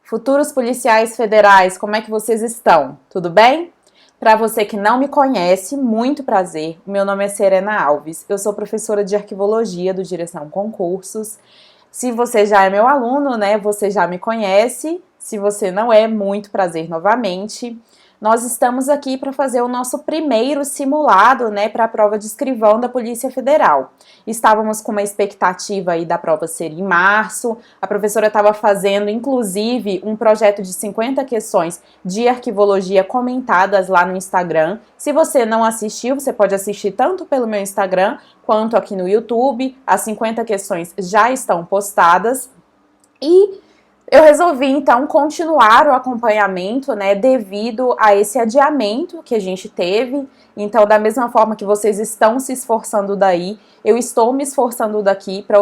Futuros policiais federais, como é que vocês estão? Tudo bem? Para você que não me conhece, muito prazer. O meu nome é Serena Alves. Eu sou professora de arquivologia do Direção Concursos. Se você já é meu aluno, né, você já me conhece. Se você não é, muito prazer novamente. Nós estamos aqui para fazer o nosso primeiro simulado, né, para a prova de escrivão da Polícia Federal. Estávamos com uma expectativa aí da prova ser em março. A professora estava fazendo, inclusive, um projeto de 50 questões de arquivologia comentadas lá no Instagram. Se você não assistiu, você pode assistir tanto pelo meu Instagram quanto aqui no YouTube. As 50 questões já estão postadas. E eu resolvi, então, continuar o acompanhamento, né, devido a esse adiamento que a gente teve. Então, da mesma forma que vocês estão se esforçando daí, eu estou me esforçando daqui para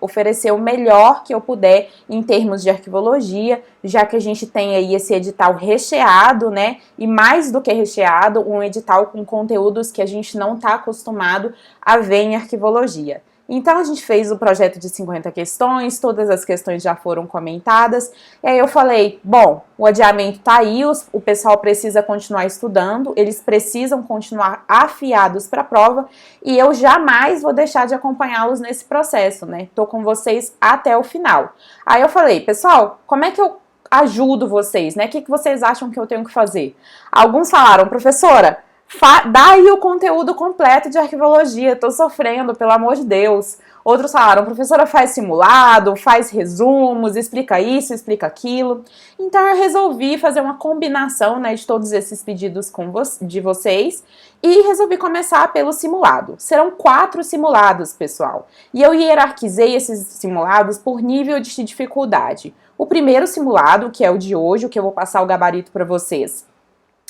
oferecer o melhor que eu puder em termos de arquivologia, já que a gente tem aí esse edital recheado, né, e mais do que recheado, um edital com conteúdos que a gente não está acostumado a ver em arquivologia. Então a gente fez o projeto de 50 questões, todas as questões já foram comentadas, e aí eu falei, bom, o adiamento tá aí, o pessoal precisa continuar estudando, eles precisam continuar afiados para a prova, e eu jamais vou deixar de acompanhá-los nesse processo, né? Tô com vocês até o final. Aí eu falei, pessoal, como é que eu ajudo vocês, né? O que vocês acham que eu tenho que fazer? Alguns falaram, professora, dá aí o conteúdo completo de arquivologia, tô sofrendo, pelo amor de Deus. Outros falaram, professora, faz simulado, faz resumos, explica isso, explica aquilo. Então eu resolvi fazer uma combinação, né, de todos esses pedidos de vocês e resolvi começar pelo simulado. Serão 4 simulados, pessoal. E eu hierarquizei esses simulados por nível de dificuldade. O primeiro simulado, que é o de hoje, o que eu vou passar o gabarito para vocês,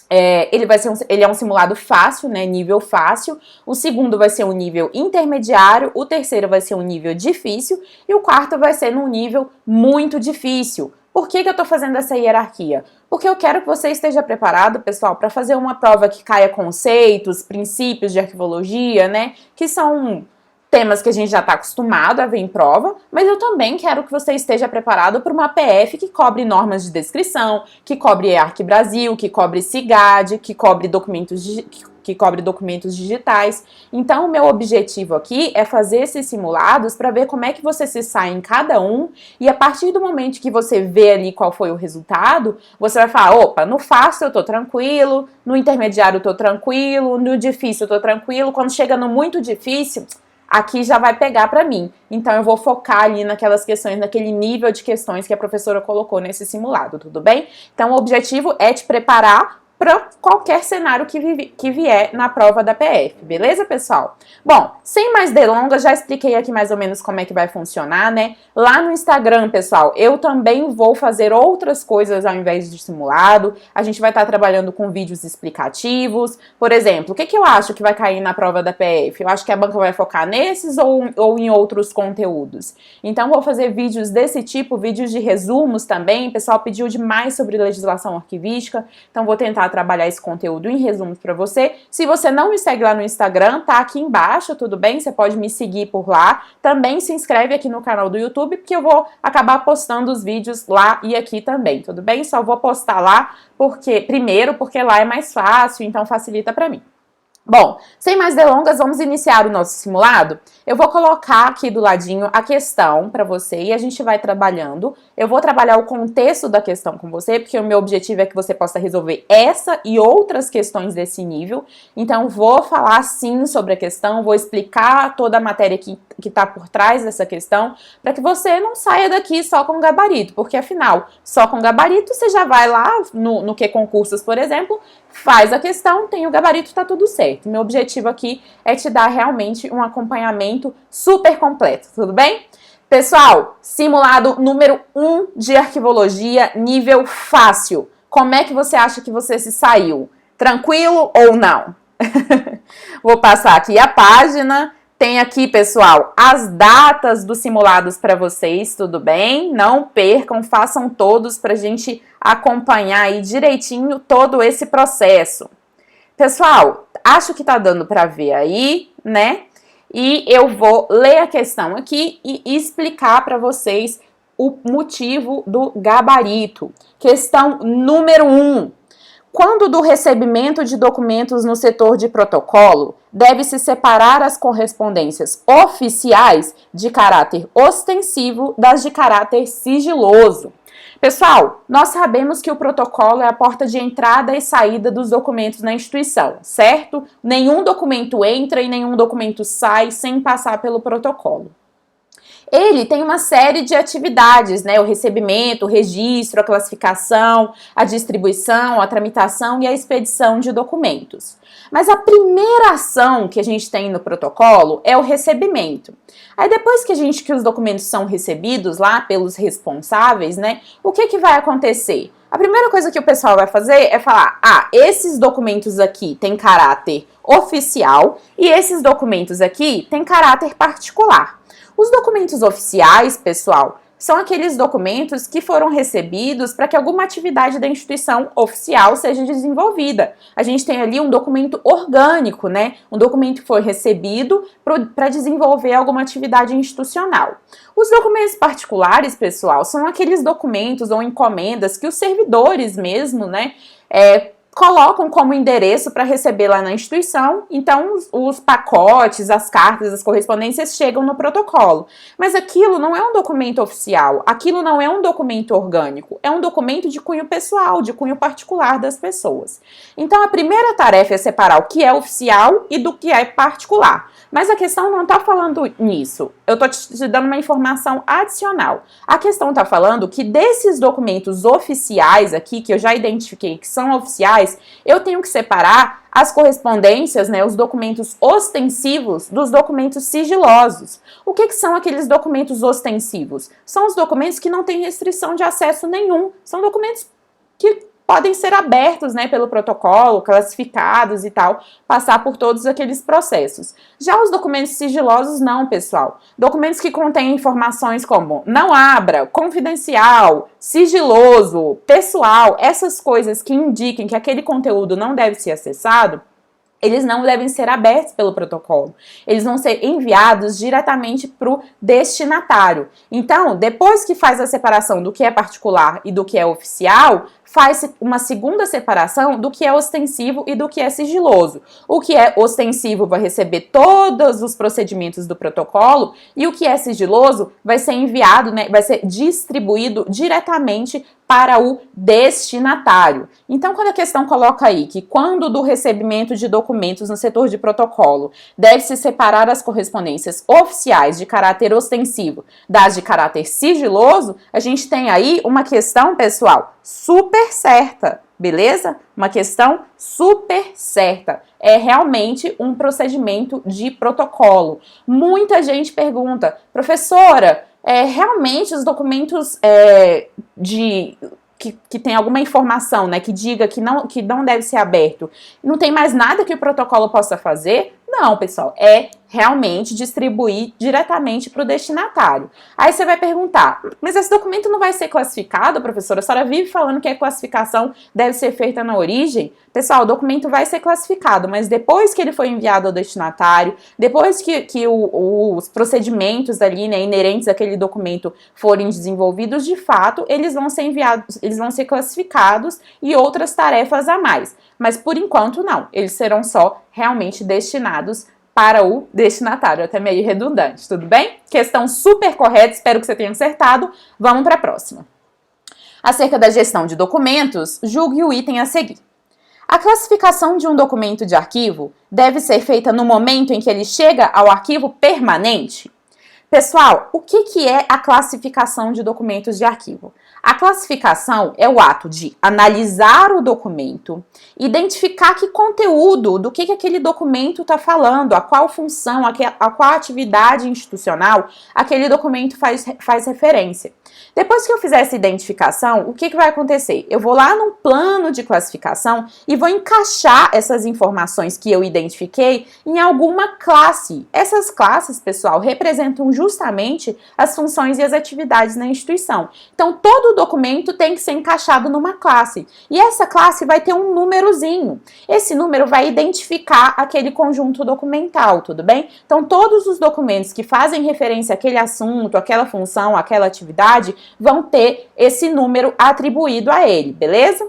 ele é um simulado fácil, né, nível fácil. O segundo vai ser um nível intermediário, o terceiro vai ser um nível difícil e o quarto vai ser num nível muito difícil. Por que eu estou fazendo essa hierarquia? Porque eu quero que você esteja preparado, pessoal, para fazer uma prova que caia conceitos, princípios de arquivologia, né, que são temas que a gente já está acostumado a ver em prova, mas eu também quero que você esteja preparado para uma PF que cobre normas de descrição, que cobre ArcBrasil, que cobre CIGAD, que cobre documentos digitais. Então, o meu objetivo aqui é fazer esses simulados para ver como é que você se sai em cada um e a partir do momento que você vê ali qual foi o resultado, você vai falar, opa, no fácil eu tô tranquilo, no intermediário eu tô tranquilo, no difícil eu tô tranquilo, quando chega no muito difícil, aqui já vai pegar para mim. Então eu vou focar ali naquelas questões, naquele nível de questões que a professora colocou nesse simulado, tudo bem? Então o objetivo é te preparar para qualquer cenário que vier na prova da PF, beleza, pessoal? Bom, sem mais delongas, já expliquei aqui mais ou menos como é que vai funcionar, né? Lá no Instagram, pessoal, eu também vou fazer outras coisas ao invés de simulado. A gente vai estar trabalhando com vídeos explicativos. Por exemplo, o que eu acho que vai cair na prova da PF? Eu acho que a banca vai focar nesses ou em outros conteúdos. Então, vou fazer vídeos desse tipo, vídeos de resumos também. O pessoal pediu demais sobre legislação arquivística, então vou tentar trabalhar esse conteúdo em resumos para você. Se você não me segue lá no Instagram, tá aqui embaixo, tudo bem? Você pode me seguir por lá. Também se inscreve aqui no canal do YouTube, porque eu vou acabar postando os vídeos lá e aqui também, tudo bem? Só vou postar lá porque lá é mais fácil, então facilita para mim. Bom, sem mais delongas, vamos iniciar o nosso simulado? Eu vou colocar aqui do ladinho a questão para você e a gente vai trabalhando. Eu vou trabalhar o contexto da questão com você, porque o meu objetivo é que você possa resolver essa e outras questões desse nível. Então, vou falar sim sobre a questão, vou explicar toda a matéria que está por trás dessa questão, para que você não saia daqui só com gabarito, porque afinal, só com gabarito você já vai lá no Q-Concursos, por exemplo, faz a questão, tem o gabarito, tá tudo certo. Meu objetivo aqui é te dar realmente um acompanhamento super completo, tudo bem? Pessoal, simulado número 1 de arquivologia, nível fácil. Como é que você acha que você se saiu? Tranquilo ou não? Vou passar aqui a página. Tem aqui, pessoal, as datas dos simulados para vocês, tudo bem? Não percam, façam todos para a gente acompanhar aí direitinho todo esse processo. Pessoal, acho que tá dando para ver aí, né? E eu vou ler a questão aqui e explicar para vocês o motivo do gabarito. Questão número 1. Quando do recebimento de documentos no setor de protocolo, deve-se separar as correspondências oficiais de caráter ostensivo das de caráter sigiloso. Pessoal, nós sabemos que o protocolo é a porta de entrada e saída dos documentos na instituição, certo? Nenhum documento entra e nenhum documento sai sem passar pelo protocolo. Ele tem uma série de atividades, né? O recebimento, o registro, a classificação, a distribuição, a tramitação e a expedição de documentos. Mas a primeira ação que a gente tem no protocolo é o recebimento. Aí depois que os documentos são recebidos lá pelos responsáveis, né? O que vai acontecer? A primeira coisa que o pessoal vai fazer é falar, esses documentos aqui têm caráter oficial e esses documentos aqui têm caráter particular. Os documentos oficiais, pessoal, são aqueles documentos que foram recebidos para que alguma atividade da instituição oficial seja desenvolvida. A gente tem ali um documento orgânico, né? Um documento que foi recebido para desenvolver alguma atividade institucional. Os documentos particulares, pessoal, são aqueles documentos ou encomendas que os servidores mesmo, né, colocam como endereço para receber lá na instituição, então os pacotes, as cartas, as correspondências chegam no protocolo. Mas aquilo não é um documento oficial, aquilo não é um documento orgânico, é um documento de cunho pessoal, de cunho particular das pessoas. Então a primeira tarefa é separar o que é oficial e do que é particular. Mas a questão não está falando nisso, eu estou te dando uma informação adicional. A questão está falando que desses documentos oficiais aqui, que eu já identifiquei que são oficiais, eu tenho que separar as correspondências, né, os documentos ostensivos dos documentos sigilosos. O que são aqueles documentos ostensivos? São os documentos que não têm restrição de acesso nenhum, são documentos que podem ser abertos, né, pelo protocolo, classificados e tal, passar por todos aqueles processos. Já os documentos sigilosos não, pessoal. Documentos que contêm informações como não abra, confidencial, sigiloso, pessoal, essas coisas que indiquem que aquele conteúdo não deve ser acessado, eles não devem ser abertos pelo protocolo. Eles vão ser enviados diretamente para o destinatário. Então, depois que faz a separação do que é particular e do que é oficial, faz uma segunda separação do que é ostensivo e do que é sigiloso. O que é ostensivo vai receber todos os procedimentos do protocolo e o que é sigiloso vai ser enviado, né, vai ser distribuído diretamente para o destinatário. Então, quando a questão coloca aí que quando do recebimento de documentos no setor de protocolo deve-se separar as correspondências oficiais de caráter ostensivo das de caráter sigiloso, a gente tem aí uma questão, pessoal, super certa, beleza? Uma questão super certa. É realmente um procedimento de protocolo. Muita gente pergunta, professora, realmente os documentos que tem alguma informação, né, que diga que não deve ser aberto, não tem mais nada que o protocolo possa fazer? Não, pessoal, é realmente distribuir diretamente para o destinatário. Aí você vai perguntar, mas esse documento não vai ser classificado, professora? A senhora vive falando que a classificação deve ser feita na origem? Pessoal, o documento vai ser classificado, mas depois que ele foi enviado ao destinatário, depois que os procedimentos ali, né, inerentes àquele documento forem desenvolvidos, de fato, eles vão ser enviados, eles vão ser classificados e outras tarefas a mais. Mas por enquanto não, eles serão só realmente destinados para o destinatário, até meio redundante, tudo bem? Questão super correta, espero que você tenha acertado. Vamos para a próxima. Acerca da gestão de documentos, julgue o item a seguir. A classificação de um documento de arquivo deve ser feita no momento em que ele chega ao arquivo permanente? Pessoal, o que é a classificação de documentos de arquivo? A classificação é o ato de analisar o documento, identificar que conteúdo, do que aquele documento está falando, a qual função, a qual atividade institucional aquele documento faz referência. Depois que eu fizer essa identificação, o que vai acontecer? Eu vou lá no plano de classificação e vou encaixar essas informações que eu identifiquei em alguma classe. Essas classes, pessoal, representam justamente as funções e as atividades na instituição. Então, todo documento tem que ser encaixado numa classe. E essa classe vai ter um númerozinho. Esse número vai identificar aquele conjunto documental, tudo bem? Então, todos os documentos que fazem referência àquele assunto, àquela função, àquela atividade, vão ter esse número atribuído a ele, beleza?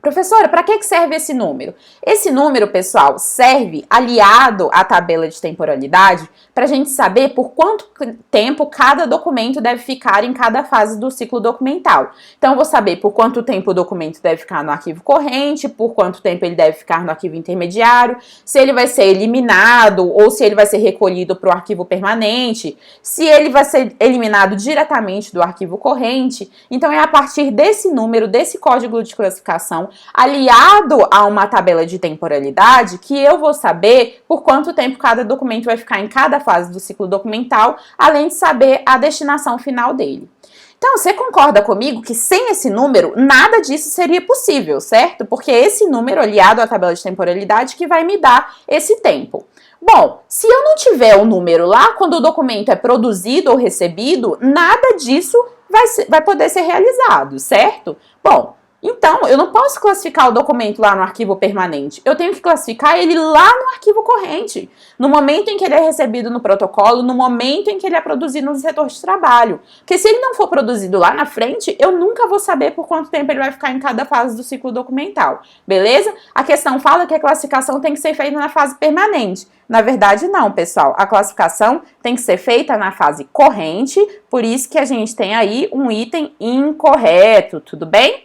Professora, para que serve esse número? Esse número, pessoal, serve aliado à tabela de temporalidade para a gente saber por quanto tempo cada documento deve ficar em cada fase do ciclo documental. Então, eu vou saber por quanto tempo o documento deve ficar no arquivo corrente, por quanto tempo ele deve ficar no arquivo intermediário, se ele vai ser eliminado ou se ele vai ser recolhido para o arquivo permanente, se ele vai ser eliminado diretamente do arquivo corrente. Então, é a partir desse número, desse código de classificação, aliado a uma tabela de temporalidade, que eu vou saber por quanto tempo cada documento vai ficar em cada fase do ciclo documental, além de saber a destinação final dele. Então, você concorda comigo que sem esse número, nada disso seria possível, certo? Porque é esse número aliado à tabela de temporalidade que vai me dar esse tempo. Bom, se eu não tiver o número lá, quando o documento é produzido ou recebido, nada disso vai poder ser realizado, certo? Bom, então, eu não posso classificar o documento lá no arquivo permanente, eu tenho que classificar ele lá no arquivo corrente, no momento em que ele é recebido no protocolo, no momento em que ele é produzido no setor de trabalho. Porque se ele não for produzido lá na frente, eu nunca vou saber por quanto tempo ele vai ficar em cada fase do ciclo documental, beleza? A questão fala que a classificação tem que ser feita na fase permanente. Na verdade, não, pessoal. A classificação tem que ser feita na fase corrente, por isso que a gente tem aí um item incorreto, tudo bem?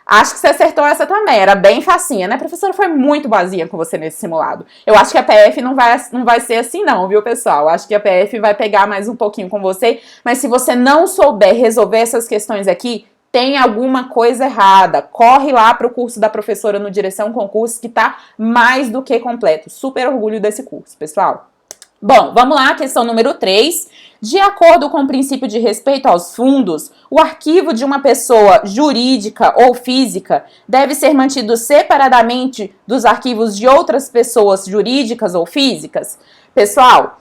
Acho que você acertou essa também, era bem facinha, né? A professora foi muito boazinha com você nesse simulado. Eu acho que a PF não vai ser assim não, viu, pessoal? Acho que a PF vai pegar mais um pouquinho com você, mas se você não souber resolver essas questões aqui, tem alguma coisa errada. Corre lá para o curso da professora no Direção Concursos, que tá mais do que completo. Super orgulho desse curso, pessoal. Bom, vamos lá, questão número 3. De acordo com o princípio de respeito aos fundos, o arquivo de uma pessoa jurídica ou física deve ser mantido separadamente dos arquivos de outras pessoas jurídicas ou físicas? Pessoal,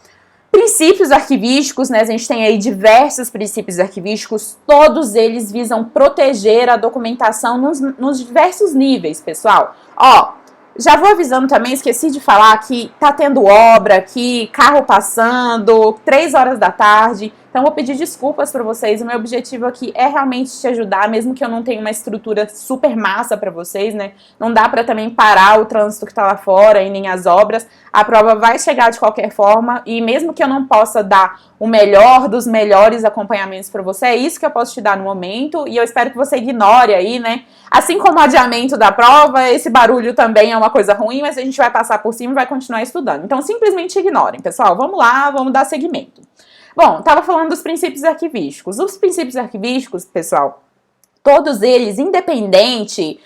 princípios arquivísticos, né? A gente tem aí diversos princípios arquivísticos, todos eles visam proteger a documentação nos diversos níveis, pessoal. Ó, já vou avisando também, esqueci de falar que tá tendo obra aqui, carro passando, 3 horas da tarde. Então, vou pedir desculpas para vocês. O meu objetivo aqui é realmente te ajudar, mesmo que eu não tenha uma estrutura super massa para vocês, né? Não dá para também parar o trânsito que tá lá fora e nem as obras. A prova vai chegar de qualquer forma e mesmo que eu não possa dar o melhor dos melhores acompanhamentos para você, é isso que eu posso te dar no momento e eu espero que você ignore aí, né? Assim como o adiamento da prova, esse barulho também é uma coisa ruim, mas a gente vai passar por cima e vai continuar estudando. Então, simplesmente ignorem, pessoal. Vamos lá, vamos dar seguimento. Bom, estava falando dos princípios arquivísticos. Os princípios arquivísticos, pessoal, todos eles, independente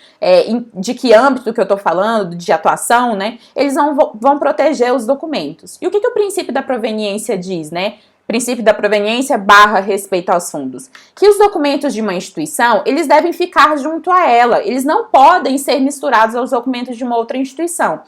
de que âmbito que eu estou falando, de atuação, né, eles vão proteger os documentos. E o que o princípio da proveniência diz, né? Princípio da proveniência / respeito aos fundos. Que os documentos de uma instituição, eles devem ficar junto a ela. Eles não podem ser misturados aos documentos de uma outra instituição.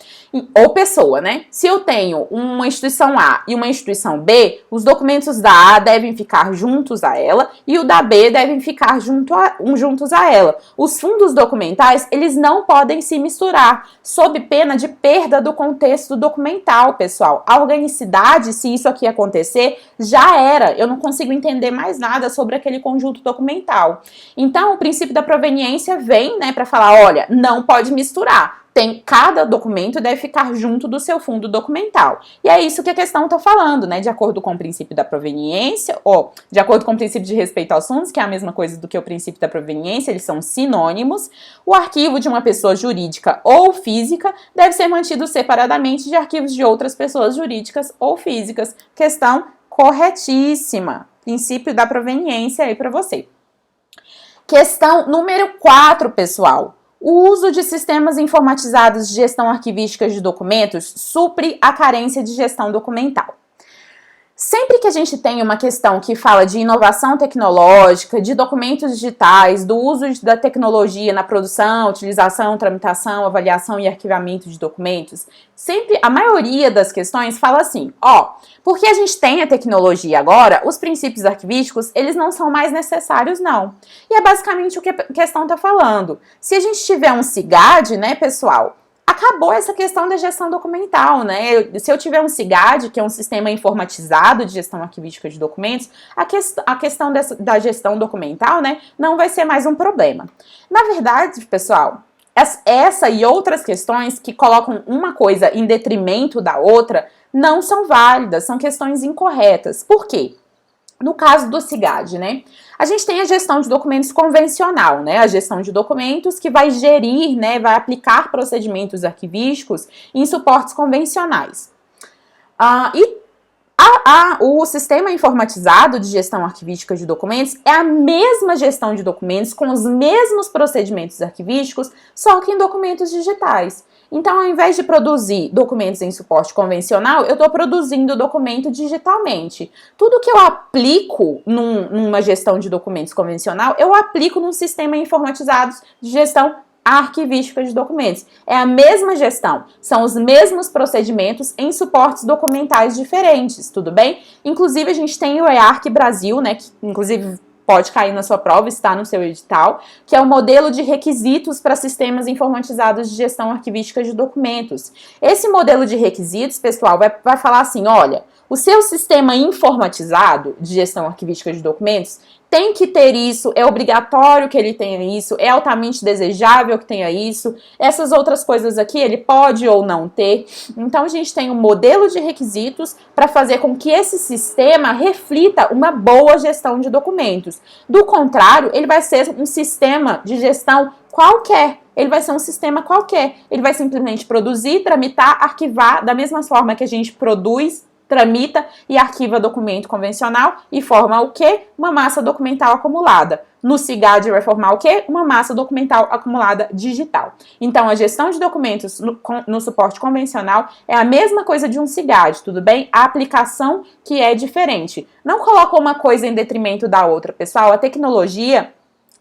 Ou pessoa, né? Se eu tenho uma instituição A e uma instituição B, os documentos da A devem ficar juntos a ela e o da B devem ficar juntos a ela. Os fundos documentais, eles não podem se misturar, sob pena de perda do contexto documental, pessoal. A organicidade, se isso aqui acontecer, já era, eu não consigo entender mais nada sobre aquele conjunto documental. Então, o princípio da proveniência vem, né, para falar, olha, não pode misturar. Cada documento deve ficar junto do seu fundo documental. E é isso que a questão está falando, né? De acordo com o princípio da proveniência, ou de acordo com o princípio de respeito aos fundos, que é a mesma coisa do que o princípio da proveniência, eles são sinônimos, o arquivo de uma pessoa jurídica ou física deve ser mantido separadamente de arquivos de outras pessoas jurídicas ou físicas. Questão corretíssima. Princípio da proveniência aí para você. Questão número 4, pessoal. O uso de sistemas informatizados de gestão arquivística de documentos supre a carência de gestão documental. Sempre que a gente tem uma questão que fala de inovação tecnológica, de documentos digitais, do uso da tecnologia na produção, utilização, tramitação, avaliação e arquivamento de documentos, sempre a maioria das questões fala assim, porque a gente tem a tecnologia agora, os princípios arquivísticos, eles não são mais necessários não. E é basicamente o que a questão está falando. Se a gente tiver um SIGAD, né, pessoal, acabou essa questão da gestão documental, né? Se eu tiver um SIGAD, que é um sistema informatizado de gestão arquivística de documentos, a questão da gestão documental, né, não vai ser mais um problema. Na verdade, pessoal, essa e outras questões que colocam uma coisa em detrimento da outra não são válidas, são questões incorretas. Por quê? No caso do SIGAD, né, a gente tem a gestão de documentos convencional, né, a gestão de documentos que vai gerir, né, vai aplicar procedimentos arquivísticos em suportes convencionais. O sistema informatizado de gestão arquivística de documentos é a mesma gestão de documentos com os mesmos procedimentos arquivísticos, só que em documentos digitais. Então, ao invés de produzir documentos em suporte convencional, eu estou produzindo documento digitalmente. Tudo que eu aplico numa gestão de documentos convencional, eu aplico num sistema informatizado de gestão arquivística de documentos. É a mesma gestão, são os mesmos procedimentos em suportes documentais diferentes, tudo bem? Inclusive, a gente tem o EARC Brasil, né, que inclusive pode cair na sua prova, está no seu edital, que é o modelo de requisitos para sistemas informatizados de gestão arquivística de documentos. Esse modelo de requisitos, pessoal, vai falar assim, olha, o seu sistema informatizado de gestão arquivística de documentos tem que ter isso, é obrigatório que ele tenha isso, é altamente desejável que tenha isso, essas outras coisas aqui ele pode ou não ter. Então a gente tem um modelo de requisitos para fazer com que esse sistema reflita uma boa gestão de documentos. Do contrário, ele vai ser um sistema de gestão qualquer. Ele vai ser um sistema qualquer. Ele vai simplesmente produzir, tramitar, arquivar, da mesma forma que a gente produz, tramita e arquiva documento convencional e forma o quê? Uma massa documental acumulada. No SIGAD vai formar o quê? Uma massa documental acumulada digital. Então, a gestão de documentos no suporte convencional é a mesma coisa de um SIGAD, tudo bem? A aplicação que é diferente. Não coloca uma coisa em detrimento da outra, pessoal. A tecnologia,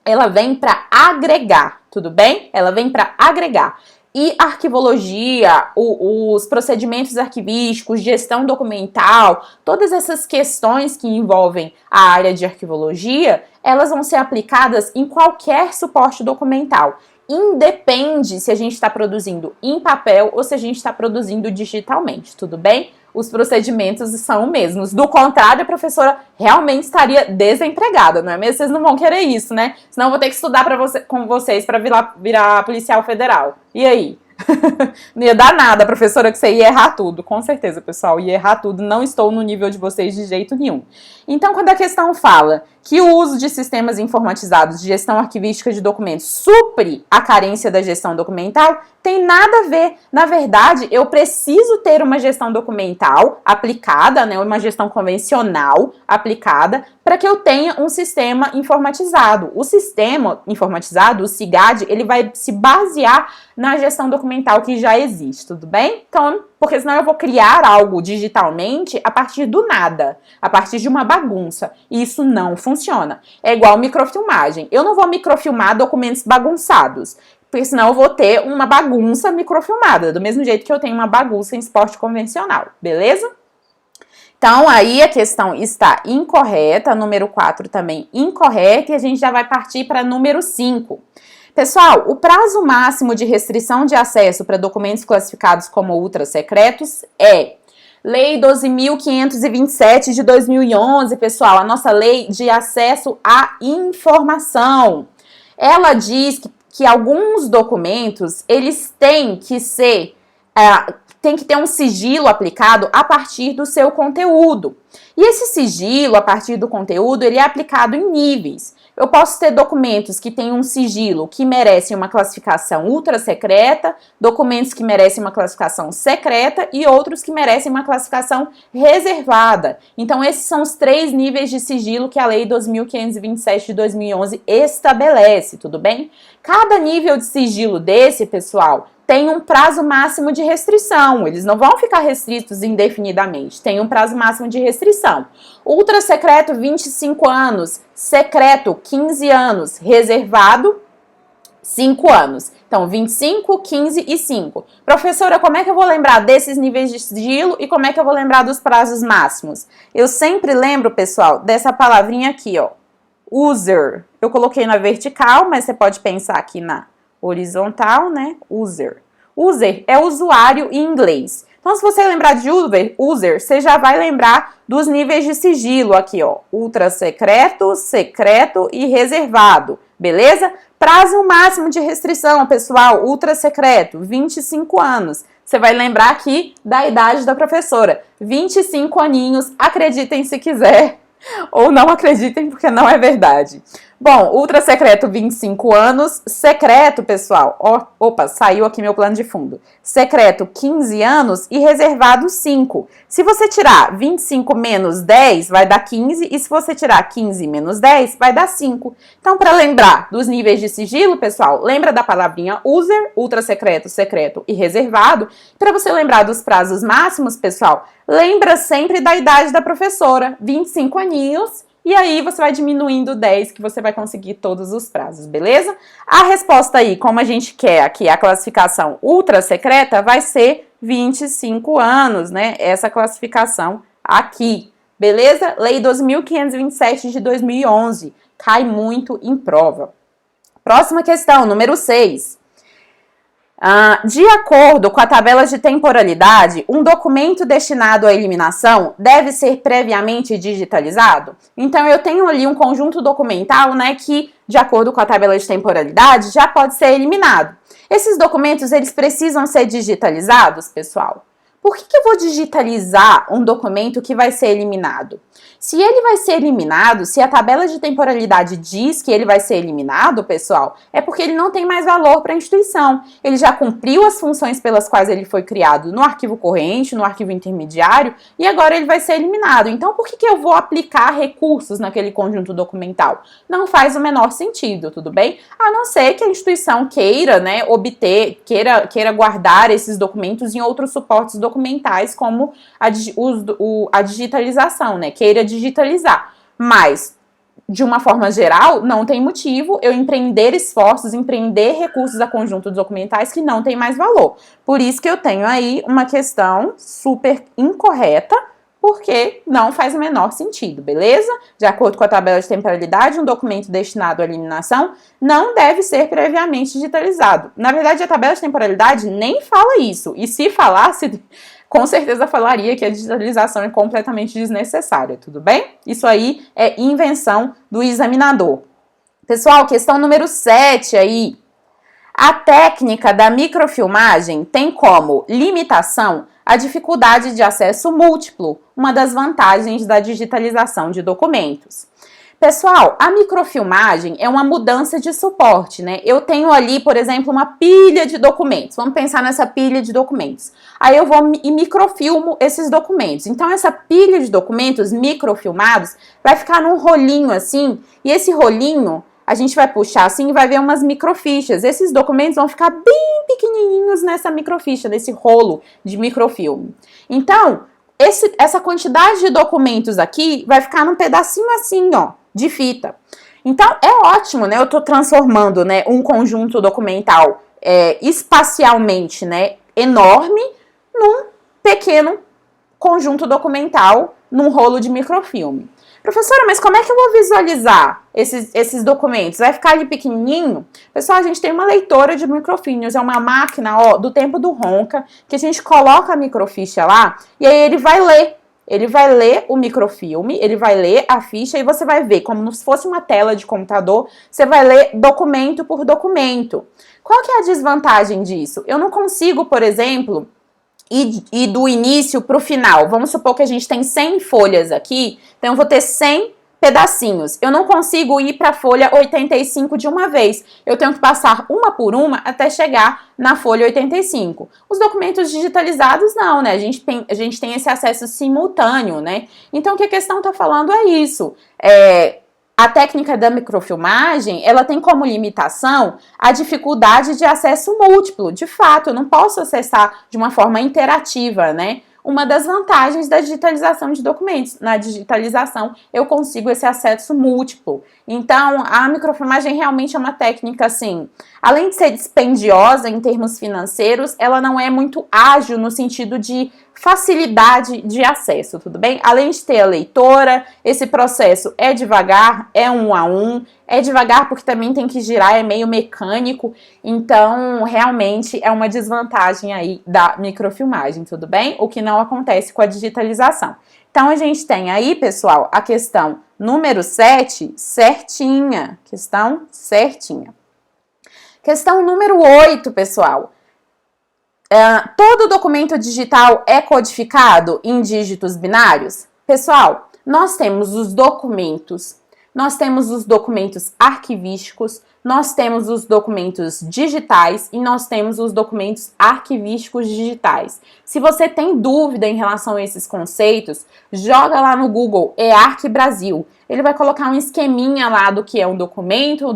ela vem para agregar, tudo bem? Ela vem para agregar. E arquivologia, os procedimentos arquivísticos, gestão documental, todas essas questões que envolvem a área de arquivologia, elas vão ser aplicadas em qualquer suporte documental. Independe se a gente está produzindo em papel ou se a gente está produzindo digitalmente, tudo bem? Os procedimentos são os mesmos. Do contrário, a professora realmente estaria desempregada, não é mesmo? Vocês não vão querer isso, né? Senão eu vou ter que estudar com vocês para virar policial federal. E aí? Não ia dar nada, professora, que você ia errar tudo. Com certeza, pessoal, ia errar tudo. Não estou no nível de vocês de jeito nenhum. Então, quando a questão fala que o uso de sistemas informatizados de gestão arquivística de documentos supre a carência da gestão documental, tem nada a ver. Na verdade, eu preciso ter uma gestão documental aplicada, né, uma gestão convencional aplicada, para que eu tenha um sistema informatizado. O sistema informatizado, o SIGAD, ele vai se basear na gestão documental que já existe, tudo bem? Então, porque senão eu vou criar algo digitalmente a partir do nada, a partir de uma bagunça. E isso não funciona. É igual microfilmagem. Eu não vou microfilmar documentos bagunçados, porque senão eu vou ter uma bagunça microfilmada, do mesmo jeito que eu tenho uma bagunça em suporte convencional, beleza? Então, aí a questão está incorreta, número 4 também incorreta, e a gente já vai partir para número 5. Pessoal, o prazo máximo de restrição de acesso para documentos classificados como ultrasecretos é Lei 12.527 de 2011, pessoal, a nossa lei de acesso à informação. Ela diz que alguns documentos, eles têm que ser... tem que ter um sigilo aplicado a partir do seu conteúdo. E esse sigilo, a partir do conteúdo, ele é aplicado em níveis. Eu posso ter documentos que têm um sigilo que merecem uma classificação ultra secreta, documentos que merecem uma classificação secreta e outros que merecem uma classificação reservada. Então, esses são os 3 níveis de sigilo que a Lei 2.527 de 2011 estabelece, tudo bem? Cada nível de sigilo desse, pessoal, tem um prazo máximo de restrição, eles não vão ficar restritos indefinidamente, tem um prazo máximo de restrição. Ultra secreto, 25 anos, secreto, 15 anos, reservado, 5 anos. Então, 25, 15 e 5. Professora, como é que eu vou lembrar desses níveis de sigilo e como é que eu vou lembrar dos prazos máximos? Eu sempre lembro, pessoal, dessa palavrinha aqui, ó, user. Eu coloquei na vertical, mas você pode pensar aqui na horizontal, né? User. User é usuário em inglês. Então, se você lembrar de user, você já vai lembrar dos níveis de sigilo aqui, ó. Ultra secreto, secreto e reservado, beleza? Prazo máximo de restrição, pessoal, ultra secreto, 25 anos. Você vai lembrar aqui da idade da professora, 25 aninhos, acreditem se quiser, ou não acreditem porque não é verdade. Bom, ultra secreto 25 anos, secreto, pessoal, opa, saiu aqui meu plano de fundo. Secreto 15 anos e reservado 5. Se você tirar 25 menos 10, vai dar 15, e se você tirar 15 menos 10, vai dar 5. Então, para lembrar dos níveis de sigilo, pessoal, lembra da palavrinha user, ultra secreto, secreto e reservado. Para você lembrar dos prazos máximos, pessoal, lembra sempre da idade da professora, 25 aninhos, e aí você vai diminuindo 10 que você vai conseguir todos os prazos, beleza? A resposta aí, como a gente quer aqui a classificação ultra secreta, vai ser 25 anos, né? Essa classificação aqui, beleza? Lei 2527 de 2011, cai muito em prova. Próxima questão, número 6. De acordo com a tabela de temporalidade, um documento destinado à eliminação deve ser previamente digitalizado? Então, eu tenho ali um conjunto documental, né, que, de acordo com a tabela de temporalidade, já pode ser eliminado. Esses documentos, eles precisam ser digitalizados, pessoal? Por que eu vou digitalizar um documento que vai ser eliminado? Se ele vai ser eliminado, se a tabela de temporalidade diz que ele vai ser eliminado, pessoal, é porque ele não tem mais valor para a instituição. Ele já cumpriu as funções pelas quais ele foi criado no arquivo corrente, no arquivo intermediário, e agora ele vai ser eliminado. Então, por que eu vou aplicar recursos naquele conjunto documental? Não faz o menor sentido, tudo bem? A não ser que a instituição queira, né, queira guardar esses documentos em outros suportes documentais, como a digitalização, né? Queira digitalizar. Mas, de uma forma geral, não tem motivo eu empreender esforços, empreender recursos a conjuntos documentais que não tem mais valor. Por isso que eu tenho aí uma questão super incorreta, porque não faz o menor sentido, beleza? De acordo com a tabela de temporalidade, um documento destinado à eliminação não deve ser previamente digitalizado. Na verdade, a tabela de temporalidade nem fala isso. E se falasse, com certeza falaria que a digitalização é completamente desnecessária, tudo bem? Isso aí é invenção do examinador. Pessoal, questão número 7 aí. A técnica da microfilmagem tem como limitação a dificuldade de acesso múltiplo, uma das vantagens da digitalização de documentos. Pessoal, a microfilmagem é uma mudança de suporte, né? Eu tenho ali, por exemplo, uma pilha de documentos. Vamos pensar nessa pilha de documentos. Aí eu vou e microfilmo esses documentos. Então, essa pilha de documentos microfilmados vai ficar num rolinho assim, e esse rolinho a gente vai puxar assim e vai ver umas microfichas. Esses documentos vão ficar bem pequenininhos nessa microficha, nesse rolo de microfilme. Então, essa quantidade de documentos aqui vai ficar num pedacinho assim, ó, de fita. Então, é ótimo, né? Eu tô transformando, né, um conjunto documental espacialmente, né, enorme num pequeno conjunto documental, num rolo de microfilme. Professora, mas como é que eu vou visualizar esses documentos? Vai ficar ali pequenininho? Pessoal, a gente tem uma leitora de microfilmes, é uma máquina, ó, do tempo do Ronca, que a gente coloca a microficha lá e aí ele vai ler. Ele vai ler o microfilme, ele vai ler a ficha e você vai ver, como se fosse uma tela de computador, você vai ler documento por documento. Qual que é a desvantagem disso? Eu não consigo, por exemplo, ir do início para o final. Vamos supor que a gente tem 100 folhas aqui, então eu vou ter 100 pedacinhos. Eu não consigo ir para a folha 85 de uma vez. Eu tenho que passar uma por uma até chegar na folha 85. Os documentos digitalizados não, né? A gente tem esse acesso simultâneo, né? Então o que a questão está falando é isso. A técnica da microfilmagem, ela tem como limitação a dificuldade de acesso múltiplo. De fato, eu não posso acessar de uma forma interativa, né? Uma das vantagens da digitalização de documentos. Na digitalização, eu consigo esse acesso múltiplo. Então, a microfilmagem realmente é uma técnica, assim, além de ser dispendiosa em termos financeiros, ela não é muito ágil no sentido de facilidade de acesso, tudo bem? Além de ter a leitora, esse processo é devagar, é 1 a 1, é devagar porque também tem que girar, é meio mecânico, então realmente é uma desvantagem aí da microfilmagem, tudo bem? O que não acontece com a digitalização. Então a gente tem aí, pessoal, a questão número 7, certinha, questão certinha. Questão número 8, pessoal. Todo documento digital é codificado em dígitos binários? Pessoal, nós temos os documentos arquivísticos, nós temos os documentos digitais e nós temos os documentos arquivísticos digitais. Se você tem dúvida em relação a esses conceitos, joga lá no Google EARC Brasil. Ele vai colocar um esqueminha lá do que é um documento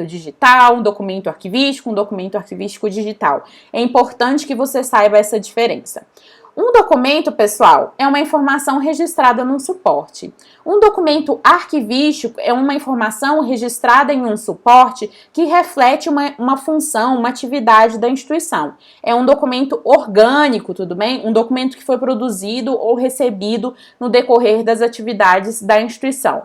digital, um documento arquivístico digital. É importante que você saiba essa diferença. Um documento, pessoal, é uma informação registrada num suporte. Um documento arquivístico é uma informação registrada em um suporte que reflete uma função, uma atividade da instituição. É um documento orgânico, tudo bem? Um documento que foi produzido ou recebido no decorrer das atividades da instituição.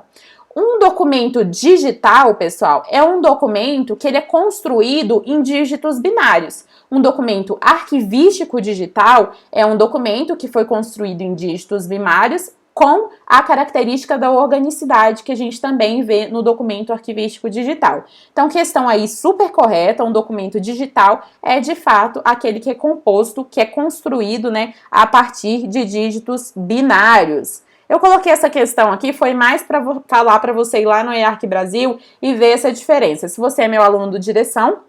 Um documento digital, pessoal, é um documento que ele é construído em dígitos binários. Um documento arquivístico digital é um documento que foi construído em dígitos binários com a característica da organicidade que a gente também vê no documento arquivístico digital. Então, questão aí super correta, um documento digital é de fato aquele que é composto, que é construído, né, a partir de dígitos binários. Eu coloquei essa questão aqui, foi mais para falar para você ir lá no EARC Brasil e ver essa diferença. Se você é meu aluno do Direção,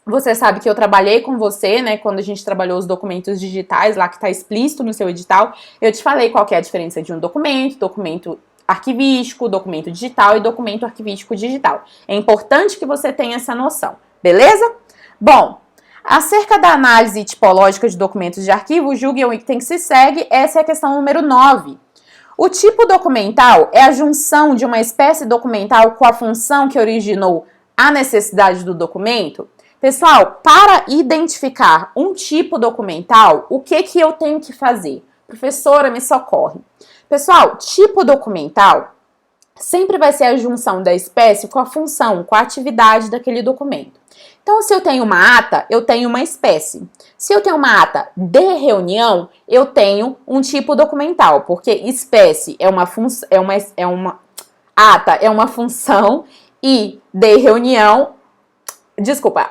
você sabe que eu trabalhei com você, né, quando a gente trabalhou os documentos digitais, lá que está explícito no seu edital, eu te falei qual que é a diferença de um documento arquivístico, documento digital e documento arquivístico digital. É importante que você tenha essa noção, beleza? Bom, acerca da análise tipológica de documentos de arquivo, julgue o item que se segue, essa é a questão número 9. O tipo documental é a junção de uma espécie documental com a função que originou a necessidade do documento? Pessoal, para identificar um tipo documental, o que eu tenho que fazer? Professora, me socorre. Pessoal, tipo documental sempre vai ser a junção da espécie com a função, com a atividade daquele documento. Então, se eu tenho uma ata, eu tenho uma espécie. Se eu tenho uma ata de reunião, eu tenho um tipo documental, porque espécie é uma função, ata é uma função e de reunião,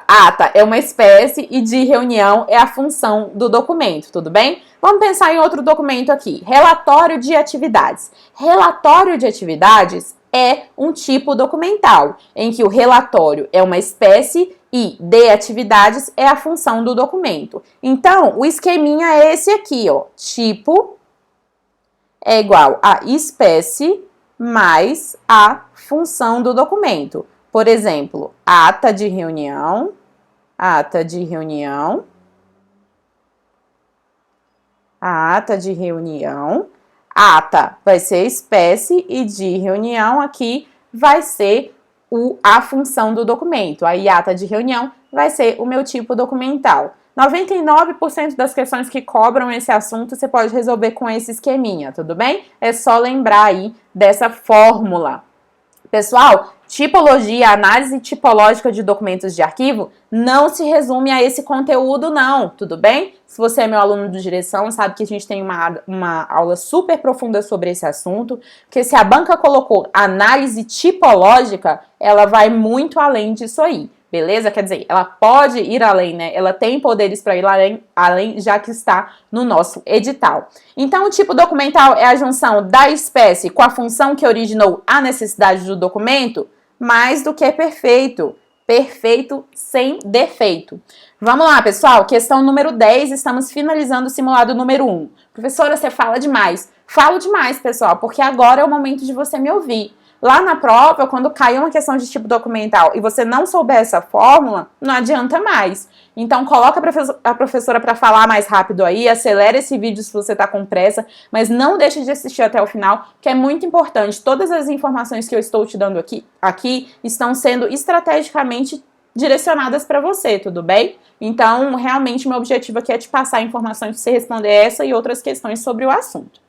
ata é uma espécie e de reunião é a função do documento, tudo bem? Vamos pensar em outro documento aqui, relatório de atividades. Relatório de atividades é um tipo documental, em que o relatório é uma espécie e de atividades é a função do documento. Então, o esqueminha é esse aqui, ó. Tipo é igual a espécie mais a função do documento. Por exemplo, ata de reunião, a ata de reunião ata vai ser espécie e de reunião aqui vai ser a função do documento. Aí, ata de reunião vai ser o meu tipo documental. 99% das questões que cobram esse assunto você pode resolver com esse esqueminha, tudo bem? É só lembrar aí dessa fórmula. Pessoal, tipologia, análise tipológica de documentos de arquivo não se resume a esse conteúdo não, tudo bem? Se você é meu aluno de direção, sabe que a gente tem uma aula super profunda sobre esse assunto, porque se a banca colocou análise tipológica, ela vai muito além disso aí, beleza? Quer dizer, ela pode ir além, né? Ela tem poderes para ir além, já que está no nosso edital. Então, o tipo documental é a junção da espécie com a função que originou a necessidade do documento, mais do que perfeito. Perfeito sem defeito. Vamos lá, pessoal. Questão número 10, estamos finalizando o simulado número 1. Professora, você fala demais. Falo demais, pessoal, porque agora é o momento de você me ouvir. Lá na prova, quando cair uma questão de tipo documental e você não souber essa fórmula, não adianta mais. Então, coloca a professora para falar mais rápido aí, acelera esse vídeo se você está com pressa, mas não deixe de assistir até o final, que é muito importante. Todas as informações que eu estou te dando aqui estão sendo estrategicamente direcionadas para você, tudo bem? Então, realmente, meu objetivo aqui é te passar informações para você responder essa e outras questões sobre o assunto.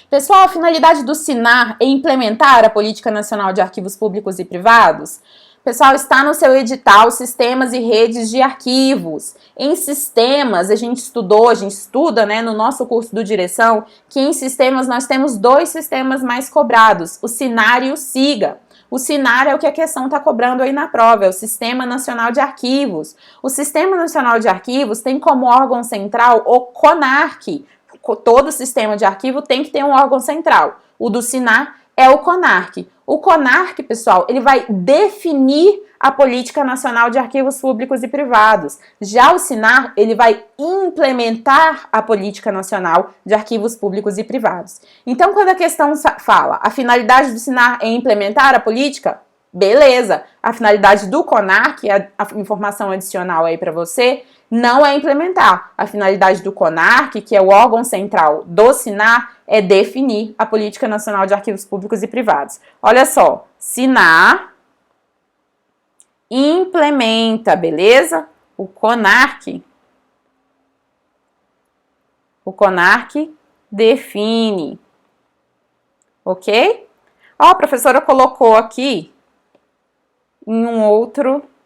Pessoal, a finalidade do SINAR é implementar a Política Nacional de Arquivos Públicos e Privados. Pessoal, está no seu edital Sistemas e Redes de Arquivos. Em sistemas, a gente estuda, né, no nosso curso do Direção, que em sistemas nós temos 2 sistemas mais cobrados, o SINAR e o SIGA. O SINAR é o que a questão está cobrando aí na prova, é o Sistema Nacional de Arquivos. O Sistema Nacional de Arquivos tem como órgão central o CONARC. Todo sistema de arquivo tem que ter um órgão central. O do SINAR é o CONARC. O CONARC, pessoal, ele vai definir a Política Nacional de Arquivos Públicos e Privados. Já o SINAR, ele vai implementar a Política Nacional de Arquivos Públicos e Privados. Então, quando a questão fala a finalidade do SINAR é implementar a política, beleza. A finalidade do CONARC, a informação adicional aí para você, não é implementar. A finalidade do CONARC, que é o órgão central do SINAR, é definir a Política Nacional de Arquivos Públicos e Privados. Olha só, SINAR implementa, beleza? O CONARC define, ok? Ó, a professora colocou aqui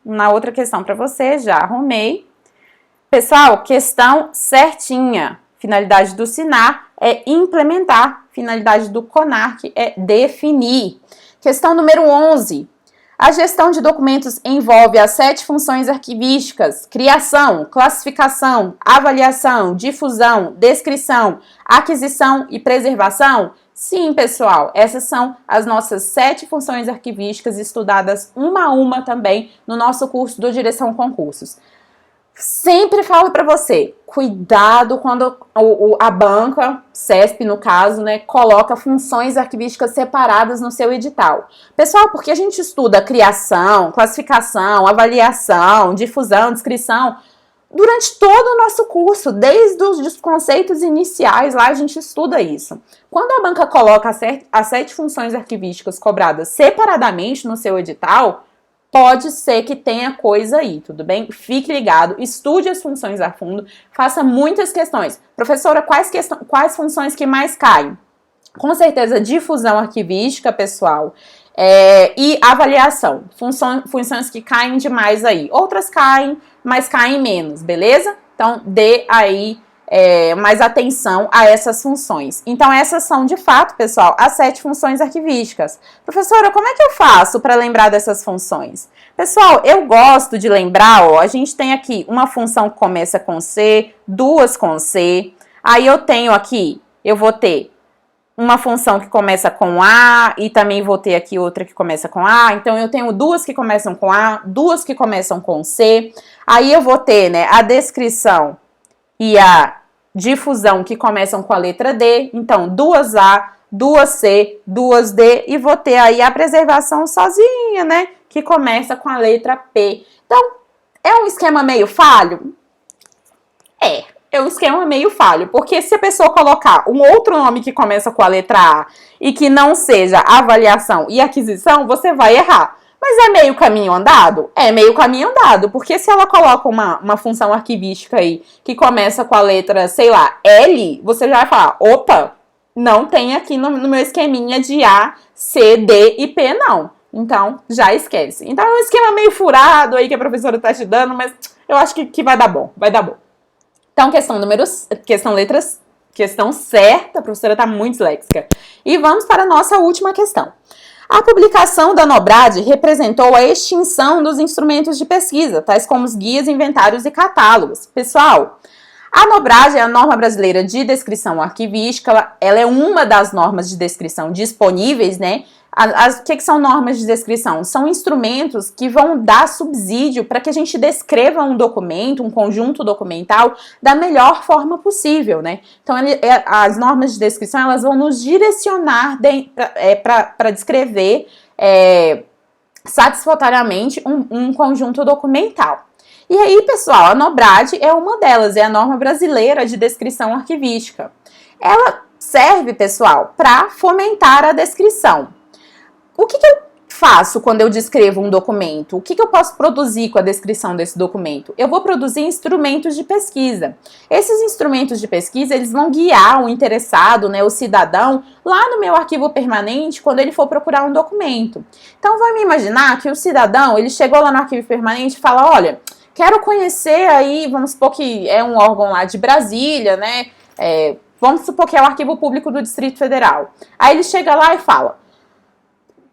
na outra questão para você, já arrumei. Pessoal, questão certinha. Finalidade do SINAR é implementar, finalidade do CONARC é definir. Questão número 11. A gestão de documentos envolve as 7 funções arquivísticas: criação, classificação, avaliação, difusão, descrição, aquisição e preservação? Sim, pessoal, essas são as nossas 7 funções arquivísticas estudadas uma a uma também no nosso curso do Direção Concursos. Sempre falo para você, cuidado quando a banca, CESP no caso, né, coloca funções arquivísticas separadas no seu edital. Pessoal, porque a gente estuda criação, classificação, avaliação, difusão, descrição, durante todo o nosso curso, desde os conceitos iniciais, lá a gente estuda isso. Quando a banca coloca as 7 funções arquivísticas cobradas separadamente no seu edital, pode ser que tenha coisa aí, tudo bem? Fique ligado, estude as funções a fundo, faça muitas questões. Professora, quais funções que mais caem? Com certeza, difusão arquivística, pessoal, e avaliação. Funções que caem demais aí. Outras caem, mas caem menos, beleza? Então, dê aí mais atenção a essas funções. Então, essas são, de fato, pessoal, as 7 funções arquivísticas. Professora, como é que eu faço para lembrar dessas funções? Pessoal, eu gosto de lembrar, ó, a gente tem aqui uma função que começa com C, 2 com C, aí eu tenho aqui, eu vou ter uma função que começa com A e também vou ter aqui outra que começa com A. Então, eu tenho 2 que começam com A, 2 que começam com C. Aí, eu vou ter, né, a descrição e a difusão que começam com a letra D. Então, 2A, 2C, 2D e vou ter aí a preservação sozinha, né, que começa com a letra P. Então, é um esquema meio falho? É um esquema meio falho, porque se a pessoa colocar um outro nome que começa com a letra A e que não seja avaliação e aquisição, você vai errar. Mas é meio caminho andado? É meio caminho andado, porque se ela coloca uma função arquivística aí que começa com a letra, sei lá, L, você já vai falar, opa, não tem aqui no meu esqueminha de A, C, D e P, não. Então, já esquece. Então, é um esquema meio furado aí que a professora tá te dando, mas eu acho que vai dar bom, vai dar bom. Então, questão certa, a professora está muito disléxica. E vamos para a nossa última questão. A publicação da NOBRAD representou a extinção dos instrumentos de pesquisa, tais como os guias, inventários e catálogos. Pessoal, a NOBRAD é a norma brasileira de descrição arquivística, ela é uma das normas de descrição disponíveis, né, O que são normas de descrição? São instrumentos que vão dar subsídio para que a gente descreva um documento, um conjunto documental, da melhor forma possível, né? Então, as normas de descrição, elas vão nos direcionar para descrever satisfatoriamente um conjunto documental. E aí, pessoal, a NOBRAD é uma delas, é a norma brasileira de descrição arquivística. Ela serve, pessoal, para fomentar a descrição. O que eu faço quando eu descrevo um documento? O que eu posso produzir com a descrição desse documento? Eu vou produzir instrumentos de pesquisa. Esses instrumentos de pesquisa, eles vão guiar o interessado, né, o cidadão, lá no meu arquivo permanente, quando ele for procurar um documento. Então, vamos imaginar que o cidadão, ele chegou lá no arquivo permanente e fala, olha, quero conhecer aí, vamos supor que é um órgão lá de Brasília, né, vamos supor que é o Arquivo Público do Distrito Federal. Aí ele chega lá e fala,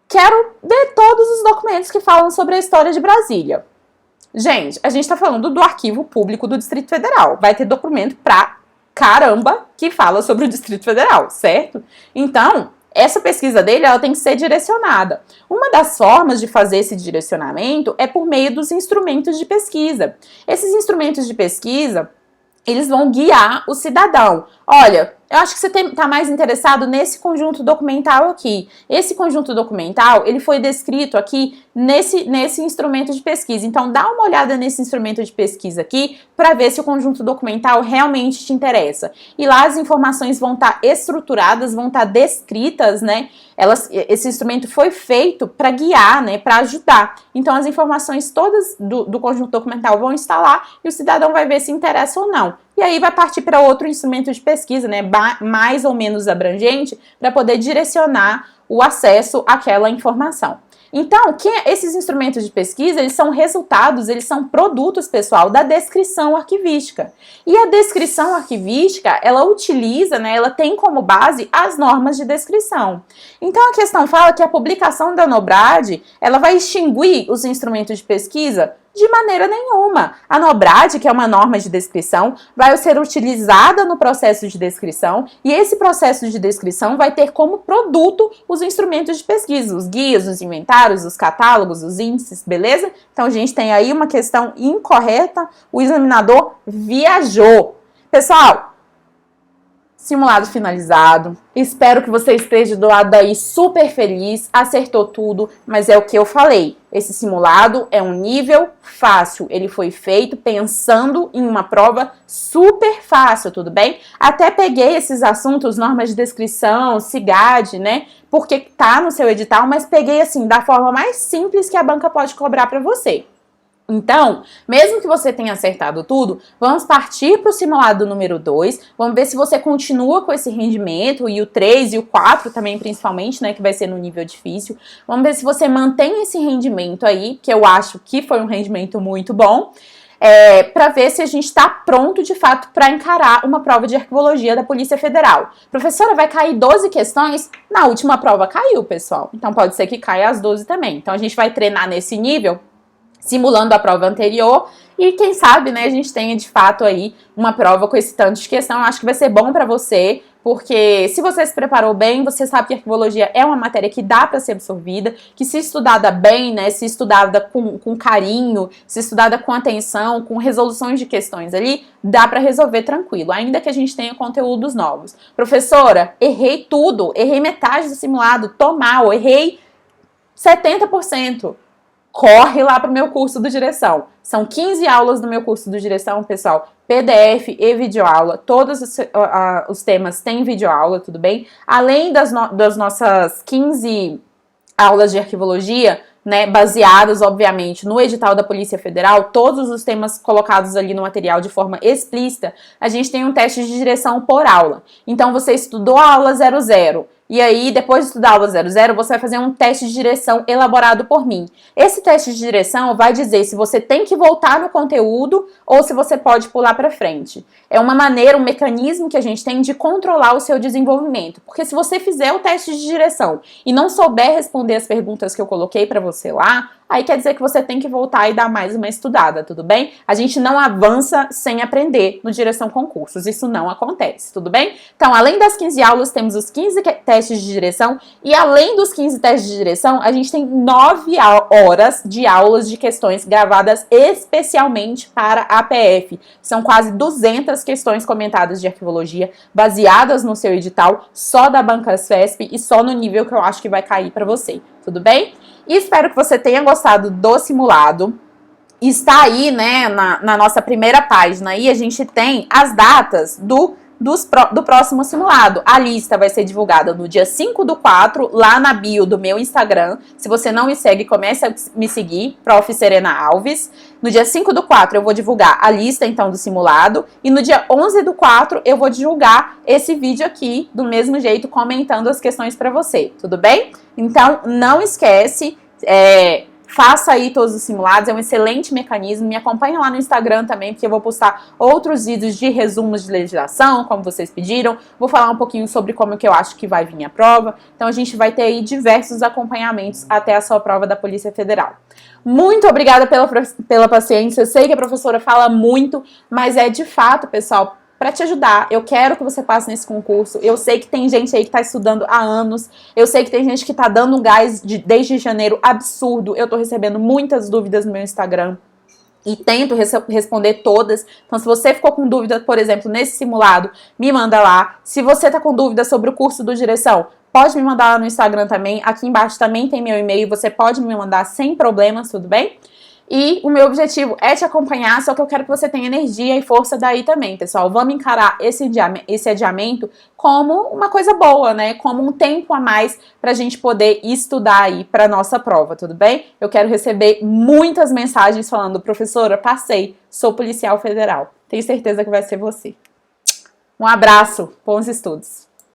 quero ver todos os documentos que falam sobre a história de Brasília. Gente, a gente está falando do Arquivo Público do Distrito Federal. Vai ter documento pra caramba que fala sobre o Distrito Federal, certo? Então, essa pesquisa dele, ela tem que ser direcionada. Uma das formas de fazer esse direcionamento é por meio dos instrumentos de pesquisa. Esses instrumentos de pesquisa, eles vão guiar o cidadão. Olha, eu acho que você está mais interessado nesse conjunto documental aqui. Esse conjunto documental, ele foi descrito aqui nesse instrumento de pesquisa. Então, dá uma olhada nesse instrumento de pesquisa aqui para ver se o conjunto documental realmente te interessa. E lá as informações vão estar estruturadas, vão estar descritas, né? Esse instrumento foi feito para guiar, né? Para ajudar. Então, as informações todas do conjunto documental vão estar lá e o cidadão vai ver se interessa ou não. E aí vai partir para outro instrumento de pesquisa, né, mais ou menos abrangente, para poder direcionar o acesso àquela informação. Então, esses instrumentos de pesquisa, eles são resultados, eles são produtos, pessoal, da descrição arquivística. E a descrição arquivística, ela utiliza, né, ela tem como base as normas de descrição. Então, a questão fala que a publicação da NOBRAD, ela vai extinguir os instrumentos de pesquisa? De maneira nenhuma. A NOBRAD, que é uma norma de descrição, vai ser utilizada no processo de descrição e esse processo de descrição vai ter como produto os instrumentos de pesquisa, os guias, os inventários, os catálogos, os índices, beleza? Então, a gente tem aí uma questão incorreta, o examinador viajou. Pessoal, simulado finalizado, espero que você esteja do lado daí super feliz, acertou tudo, mas é o que eu falei, esse simulado é um nível fácil, ele foi feito pensando em uma prova super fácil, tudo bem? Até peguei esses assuntos, normas de descrição, SIGAD, né, porque tá no seu edital, mas peguei assim, da forma mais simples que a banca pode cobrar para você. Então, mesmo que você tenha acertado tudo, vamos partir para o simulado número 2, vamos ver se você continua com esse rendimento, e o 3 e o 4 também principalmente, né, que vai ser no nível difícil. Vamos ver se você mantém esse rendimento aí, que eu acho que foi um rendimento muito bom, para ver se a gente está pronto de fato para encarar uma prova de arquivologia da Polícia Federal. Professora, vai cair 12 questões? Na última prova caiu, pessoal, então pode ser que caia as 12 também. Então a gente vai treinar nesse nível, simulando a prova anterior, e quem sabe, né, a gente tenha de fato aí uma prova com esse tanto de questão. Eu acho que vai ser bom para você, porque se você se preparou bem, você sabe que a arquivologia é uma matéria que dá para ser absorvida, que se estudada bem, né, se estudada com carinho, se estudada com atenção, com resoluções de questões ali, dá para resolver tranquilo, ainda que a gente tenha conteúdos novos. Professora, errei tudo, errei metade do simulado, tô mal, errei 70%. Corre lá para o meu curso do Direção. São 15 aulas do meu curso do Direção, pessoal. PDF e videoaula. Todos os temas têm videoaula, tudo bem? Além das nossas 15 aulas de arquivologia, né, baseadas, obviamente, no edital da Polícia Federal, todos os temas colocados ali no material de forma explícita, a gente tem um teste de direção por aula. Então, você estudou a aula 00, e aí, depois de estudar a aula 00, você vai fazer um teste de direção elaborado por mim. Esse teste de direção vai dizer se você tem que voltar no conteúdo ou se você pode pular para frente. É uma maneira, um mecanismo que a gente tem de controlar o seu desenvolvimento. Porque se você fizer o teste de direção e não souber responder as perguntas que eu coloquei para você lá, aí quer dizer que você tem que voltar e dar mais uma estudada, tudo bem? A gente não avança sem aprender no Direção Concursos, isso não acontece, tudo bem? Então, além das 15 aulas, temos os 15 testes de direção e além dos 15 testes de direção, a gente tem 9 horas de aulas de questões gravadas especialmente para a APF. São quase 200 questões comentadas de arquivologia, baseadas no seu edital, só da Bancasfesp e só no nível que eu acho que vai cair para você, tudo bem? E espero que você tenha gostado do simulado. Está aí, né, na nossa primeira página, aí a gente tem as datas do próximo simulado. A lista vai ser divulgada no dia 5/4, lá na bio do meu Instagram. Se você não me segue, comece a me seguir, Prof. Serena Alves. No dia 5/4 eu vou divulgar a lista, então, do simulado. E no dia 11/4 eu vou divulgar esse vídeo aqui, do mesmo jeito, comentando as questões para você, tudo bem? Então, não esquece, faça aí todos os simulados, é um excelente mecanismo. Me acompanhe lá no Instagram também, porque eu vou postar outros vídeos de resumos de legislação, como vocês pediram. Vou falar um pouquinho sobre como que eu acho que vai vir a prova. Então a gente vai ter aí diversos acompanhamentos até a sua prova da Polícia Federal. Muito obrigada pela paciência. Eu sei que a professora fala muito, mas é de fato, pessoal, para te ajudar. Eu quero que você passe nesse concurso. Eu sei que tem gente aí que tá estudando há anos. Eu sei que tem gente que tá dando um gás desde janeiro absurdo. Eu tô recebendo muitas dúvidas no meu Instagram e tento responder todas. Então, se você ficou com dúvida, por exemplo, nesse simulado, me manda lá. Se você tá com dúvida sobre o curso do Direção, pode me mandar lá no Instagram também. Aqui embaixo também tem meu e-mail. Você pode me mandar sem problemas, tudo bem? E o meu objetivo é te acompanhar, só que eu quero que você tenha energia e força daí também, pessoal. Vamos encarar esse adiamento como uma coisa boa, né? Como um tempo a mais pra gente poder estudar aí pra nossa prova, tudo bem? Eu quero receber muitas mensagens falando, professora, passei, sou policial federal. Tenho certeza que vai ser você. Um abraço, bons estudos.